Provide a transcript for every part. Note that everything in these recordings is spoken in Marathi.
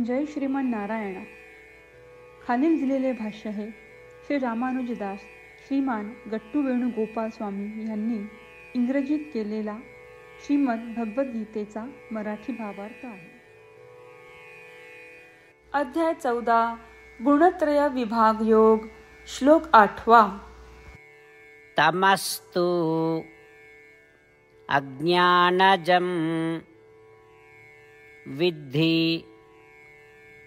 जय श्रीमन नारायण. खालील दिलेले भाष्य हे श्री रामानुजदास श्रीमान गट्टू वेणुगोपाल स्वामी यांनी इंग्रजीत केलेला श्रीमद भगवद्गीतेचा मराठी भावार्थ आहे. अध्याय 14 गुणत्रय विभाग योग. श्लोक 8. तमस्तु अज्ञानजं विद्धि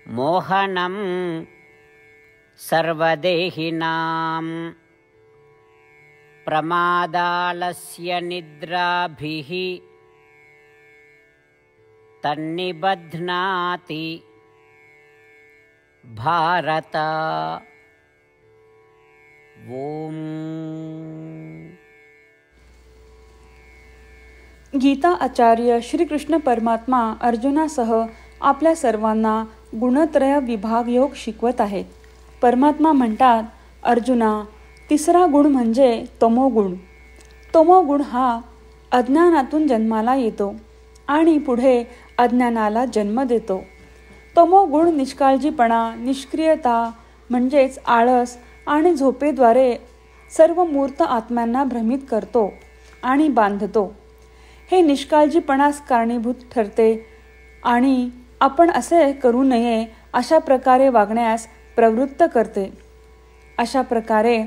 मोहनं सर्वदेहिनां प्रमादालस्य निद्राभिः तन्निबध्नाति भारत. ओम. गीता आचार्य श्रीकृष्ण परमात्मा अर्जुनासह आपल्या सर्वांना गुणत्रय विभाग योग शिकवत आहेत. परमात्मा म्हणतात, अर्जुना, तिसरा गुण म्हणजे तमोगुण. तमोगुण हा अज्ञानातून जन्माला येतो आणि पुढे अज्ञानाला जन्म देतो. तमोगुण निष्काळजीपणा, निष्क्रियता म्हणजेच आळस आणि झोपेद्वारे सर्व मूर्त आत्म्यांना भ्रमित करतो आणि बांधतो. हे निष्काळजीपणास कारणीभूत ठरते आणि आपण असे करू नये अशा प्रकारे वागण्यास प्रवृत्त करते. अशा प्रकारे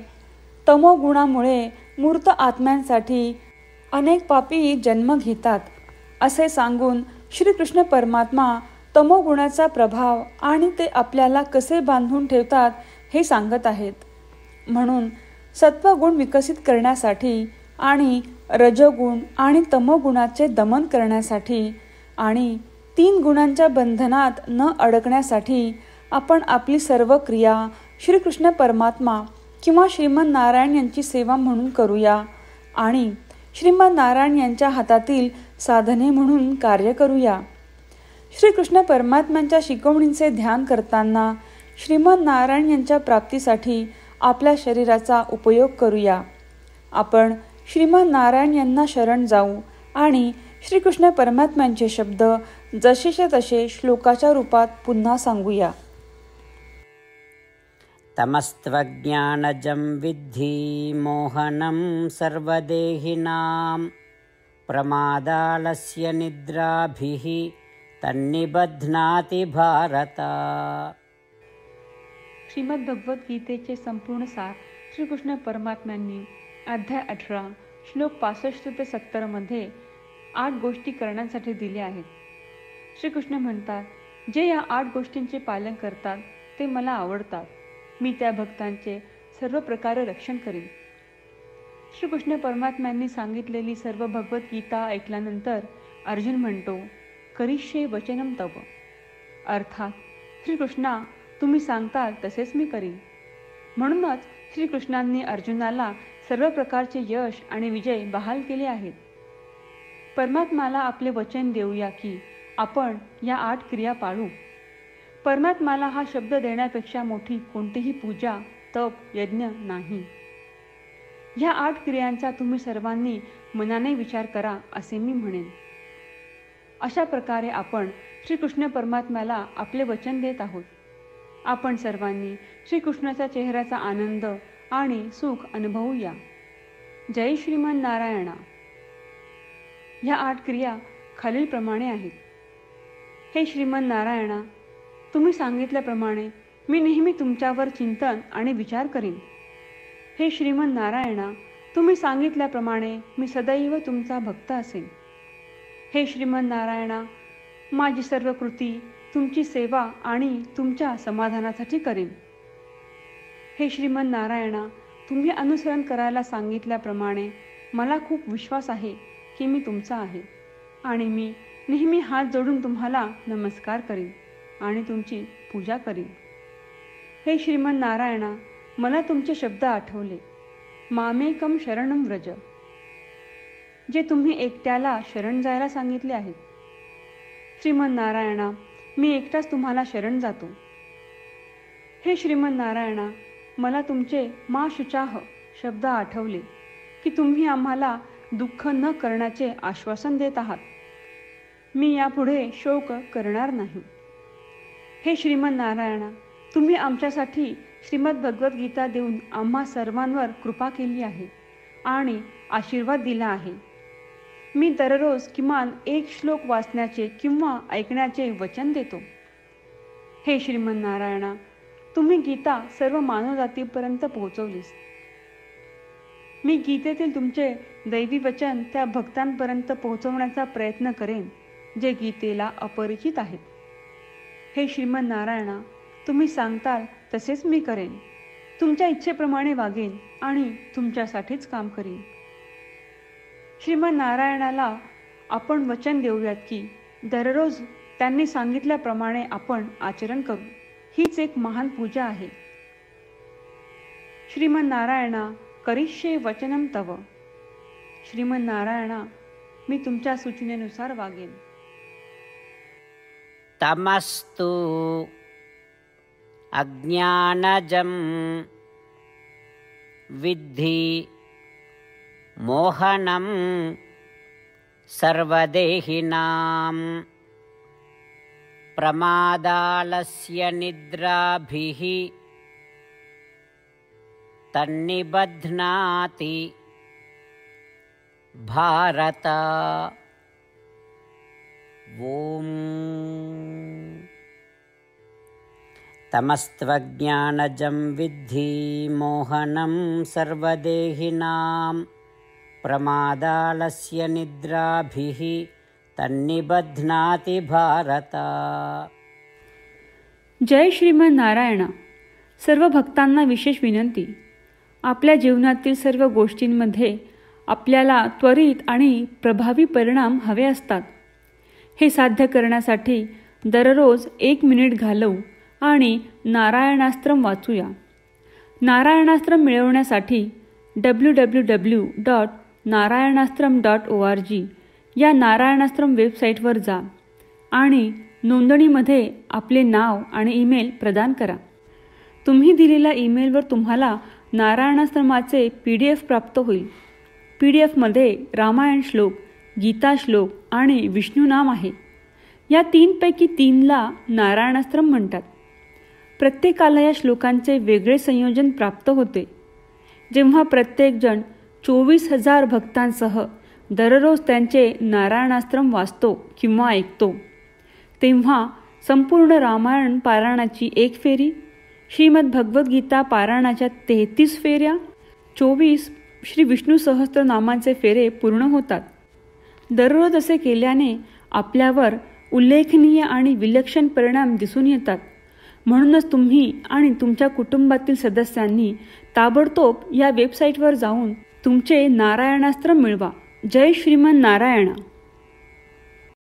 तमोगुणामुळे मूर्त आत्म्यांसाठी अनेक पापी जन्म घेतात असे सांगून श्रीकृष्ण परमात्मा तमोगुणाचा प्रभाव आणि ते आपल्याला कसे बांधून ठेवतात हे सांगत आहेत. म्हणून सत्वगुण विकसित करण्यासाठी आणि रजोगुण आणि तमोगुणाचे दमन करण्यासाठी आणि 3 गुणांच्या बंधनात न अडकण्यासाठी आपण आपली सर्व क्रिया श्रीकृष्ण परमात्मा किंवा श्रीमन नारायण यांची सेवा म्हणून करूया आणि श्रीमन नारायण यांच्या हातातील साधने म्हणून कार्य करूया. श्रीकृष्ण परमात्म्यांच्या शिकवणींचे ध्यान करताना श्रीमन नारायण यांच्या प्राप्तीसाठी आपल्या शरीराचा उपयोग करूया. आपण श्रीमन नारायण यांना शरण जाऊ आणि श्रीकृष्ण परमात्म्यांचे शब्द जसेचे तसे श्लोकाच्या रूपात पुन्हा सांगूया. तमस्त्वज्ञानजं विद्धि मोहनं सर्वदेहिनां प्रमादालस्य निद्राभिः तन्निबध्नाति भारत. श्रीमद भगवद्गीतेचे संपूर्ण सार श्रीकृष्ण परमात्म्यांनी अध्याय 18 श्लोक 65 ते 70 मध्ये 8 गोष्टी करण्यासाठी दिल्या आहेत. श्रीकृष्ण म्हणतात, जे या 8 गोष्टींचे पालन करतात ते मला आवडतात. मी त्या भक्तांचे सर्व प्रकारे रक्षण करीन. श्रीकृष्ण परमात्म्यांनी सांगितलेली सर्व भगवद्गीता ऐकल्यानंतर अर्जुन म्हणतो, करिष्ये वचनम तव. अर्थात श्रीकृष्णा, तुम्ही सांगताल तसेच मी करीन. म्हणूनच श्रीकृष्णांनी अर्जुनाला सर्व प्रकारचे यश आणि विजय बहाल केले आहेत. परमात्म्याला आपले वचन देऊया की आपण या 8 क्रिया पाळू. परमात्म्याला हा शब्द देण्यापेक्षा मोठी कोणतीही पूजा, तप, यज्ञ नाही. ह्या 8 क्रियांचा तुम्ही सर्वांनी मनाने विचार करा असे मी म्हणेन. अशा प्रकारे आपण श्रीकृष्ण परमात्म्याला आपले वचन देत आहोत. आपण सर्वांनी श्रीकृष्णाच्या चेहऱ्याचा आनंद आणि सुख अनुभवूया. जय श्रीमन नारायणा. ह्या 8 क्रिया खालीलप्रमाणे आहेत. हे श्रीमन नारायणा, तुम्ही सांगितल्याप्रमाणे मी नेहमी तुमच्यावर चिंतन आणि विचार करीन. हे श्रीमन नारायणा, तुम्ही सांगितल्याप्रमाणे मी सदैव तुमचा भक्त असेन. हे श्रीमन नारायणा, माझी सर्व कृती तुमची सेवा आणि तुमच्या समाधानासाठी करेन. हे श्रीमन नारायणा, तुम्ही अनुसरण करायला सांगितल्याप्रमाणे मला खूप विश्वास आहे की मी तुमचा आहे आणि मी नेहमी हात जोडून तुम्हाला नमस्कार करीन आणि तुमची पूजा करीन. हे श्रीमन नारायणा, मला तुमचे शब्द आठवले. मामेकम शरणम व्रज, जे तुम्ही एकट्याला शरण जायला सांगितले आहेत. श्रीमन नारायणा, मी एकटाच तुम्हाला शरण जातो. हे श्रीमन नारायणा, मला तुमचे मा शुचाह शब्द आठवले की तुम्ही आम्हाला दुःख न करण्याचे आश्वासन देत आहात. मी यापुढे शोक करणार नाही. हे श्रीमन नारायणा, तुम्ही आमच्यासाठी श्रीमद भगवद्गीता देऊन आम्हा सर्वांवर कृपा केली आहे आणि आशीर्वाद दिला आहे. मी दररोज किमान एक श्लोक वाचण्याचे किंवा ऐकण्याचे वचन देतो. हे श्रीमन नारायणा, तुम्ही गीता सर्व मानवजातीपर्यंत पोहोचवलीस. मी गीतेतील तुमचे दैवी वचन त्या भक्तांपर्यंत पोहोचवण्याचा प्रयत्न करेन जे गीतेला अपरिचित आहेत. हे श्रीमन नारायणा, तुम्ही सांगताल तसेच मी करेन. तुमच्या इच्छेप्रमाणे वागेन आणि तुमच्यासाठीच काम करीन. श्रीमन नारायणाला आपण वचन देऊयात की दररोज त्यांनी सांगितल्याप्रमाणे आपण आचरण करू. हीच एक महान पूजा आहे. श्रीमन नारायणा, करिष्ये वचनम तव. श्रीमन नारायणा, मी तुमच्या सूचनेनुसार वागेन. तमस्तु अज्ञानजं विद्धि मोहनं सर्वदेहिनां प्रमादालस्य निद्राभिः तन्निबध्नाति भारत. ओम तमस्त्वज्ञानजं विद्धि मोहनं सर्वदेहिनां प्रमादालस्य निद्राभिः तन्निबध्नाति भारत. जय श्रीमन नारायणा. सर्व भक्तांना विशेष विनंती. आपल्या जीवनातील सर्व गोष्टींमध्ये आपल्याला त्वरित आणि प्रभावी परिणाम हवे असतात. हे साध्य करण्यासाठी दररोज 1 मिनिट घालवू आणि नारायणास्त्रम वाचूया. नारायणास्त्रम मिळवण्यासाठी www.narayanaastram.org या नारायणास्त्रम वेबसाईटवर जा आणि नोंदणीमध्ये आपले नाव आणि ईमेल प्रदान करा. तुम्ही दिलेल्या ईमेलवर तुम्हाला नारायणाश्रमाचे PDF प्राप्त होईल. PDFमध्ये रामायण श्लोक, गीता श्लोक आणि विष्णू नाम आहे. या 3पैकी 3ला नारायणाश्रम म्हणतात. प्रत्येकाला या श्लोकांचे वेगळे संयोजन प्राप्त होते. जेव्हा प्रत्येकजण 24,000 भक्तांसह दररोज त्यांचे नारायणाश्रम वाचतो किंवा ऐकतो, तेव्हा संपूर्ण रामायण पारायणाची 1 फेरी, श्रीमद भगवद्गीता पारायणाच्या 33 फेऱ्या, 24 श्री विष्णू सहस्त्रनामांचे फेरे पूर्ण होतात. दररोज असे केल्याने आपल्यावर उल्लेखनीय आणि विलक्षण परिणाम दिसून येतात. म्हणूनच तुम्ही आणि तुमच्या कुटुंबातील सदस्यांनी ताबडतोब या वेबसाईटवर जाऊन तुमचे नारायणास्त्र मिळवा. जय श्रीमन नारायणा.